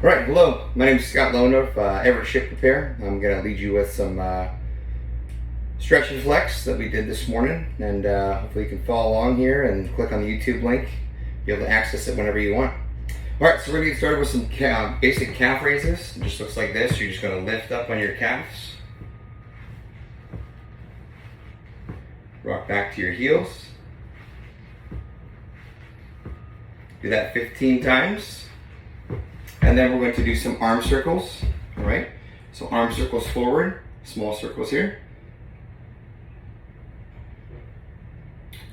Alright, hello. My name is Scott Loner of Everett Ship Repair. I'm going to lead you with some stretch and flex that we did this morning, and hopefully you can follow along here and click on the YouTube link. Be able to access it whenever you want. Alright, so we're going to get started with some basic calf raises. It just looks like this. You're just going to lift up on your calves. Rock back to your heels. Do that 15 times. And then we're going to do some arm circles. Alright, so arm circles forward, small circles here.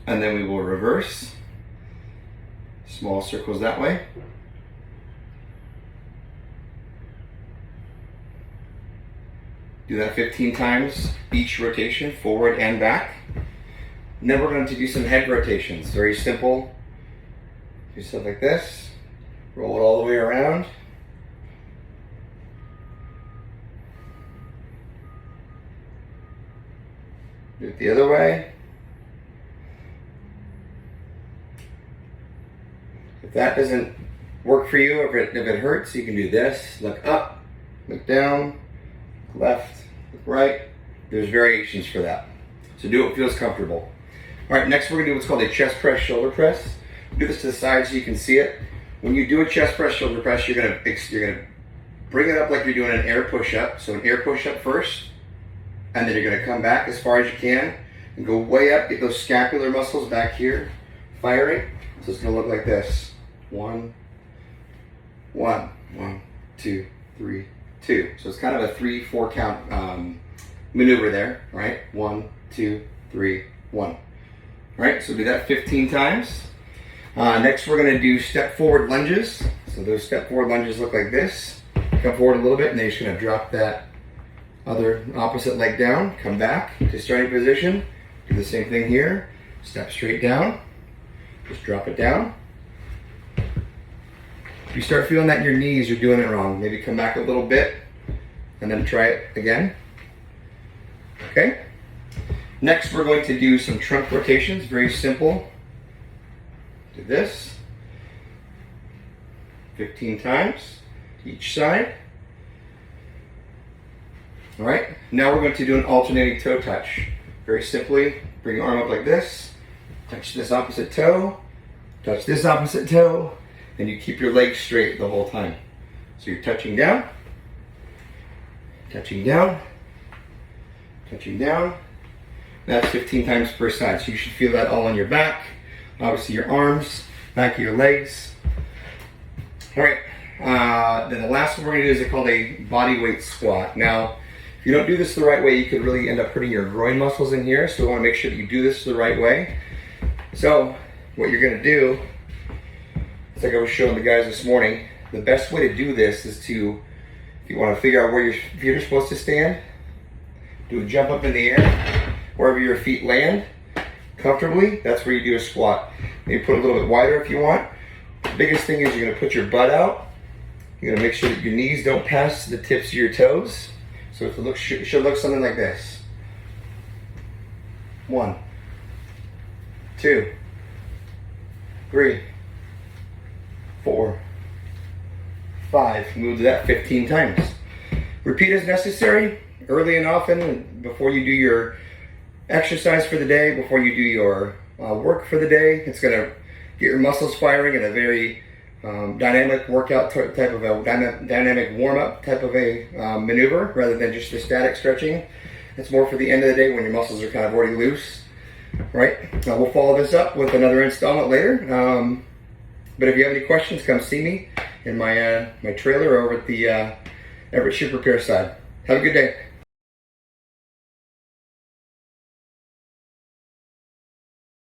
And then we will reverse. Small circles that way. Do that 15 times each rotation, forward and back. And then we're going to do some head rotations. Very simple. Do stuff like this. Roll it all the way around. Do it the other way. If that doesn't work for you, if it hurts, you can do this. Look up, look down, look left, look right. There's variations for that. So do what feels comfortable. All right, next we're gonna do what's called a chest press, shoulder press. Do this to the side so you can see it. When you do a chest press, shoulder press, you're gonna bring it up like you're doing an air push-up. So an air push-up first, and then you're gonna come back as far as you can and go way up, get those scapular muscles back here firing. So it's gonna look like this. 1, 1, 1, 2, 3, 2. So it's kind of a 3-4 count maneuver there, right? 1, 2, 3, 1. All right, so do that 15 times. Next, we're going to do step forward lunges. So those step forward lunges look like this. Come forward a little bit, and then you're just going to drop that other opposite leg down. Come back to starting position. Do the same thing here. Step straight down. Just drop it down. If you start feeling that in your knees, you're doing it wrong. Maybe come back a little bit, and then try it again. Okay? Next, we're going to do some trunk rotations. Very simple. Do this 15 times each side. All right, now we're going to do an alternating toe touch. Very simply, bring your arm up like this, touch this opposite toe, touch this opposite toe, and you keep your legs straight the whole time. So you're touching down, touching down, touching down. That's 15 times per side. So you should feel that all on your back. Obviously your arms, back of your legs. All right, then the last one we're gonna do is called a body weight squat. Now, if you don't do this the right way, you could really end up hurting your groin muscles in here. So we wanna make sure that you do this the right way. So what you're gonna do, it's like I was showing the guys this morning, the best way to do this is to, if you wanna figure out where your feet are supposed to stand, do a jump up in the air, wherever your feet land, comfortably, that's where you do a squat. Maybe put it a little bit wider if you want. The biggest thing is you're gonna put your butt out. You're gonna make sure that your knees don't pass the tips of your toes. So it should look something like this. 1, 2, 3, 4, 5. We'll do that 15 times. Repeat as necessary, early and often, before you do your exercise for the day, before you do your work for the day. It's going to get your muscles firing in a very dynamic workout type of a dynamic warm-up type of a maneuver, rather than just the static stretching. It's more for the end of the day when your muscles are kind of already loose, right? We'll follow this up with another installment later. But if you have any questions, come see me in my trailer over at the Everett Ship Repair side. Have a good day.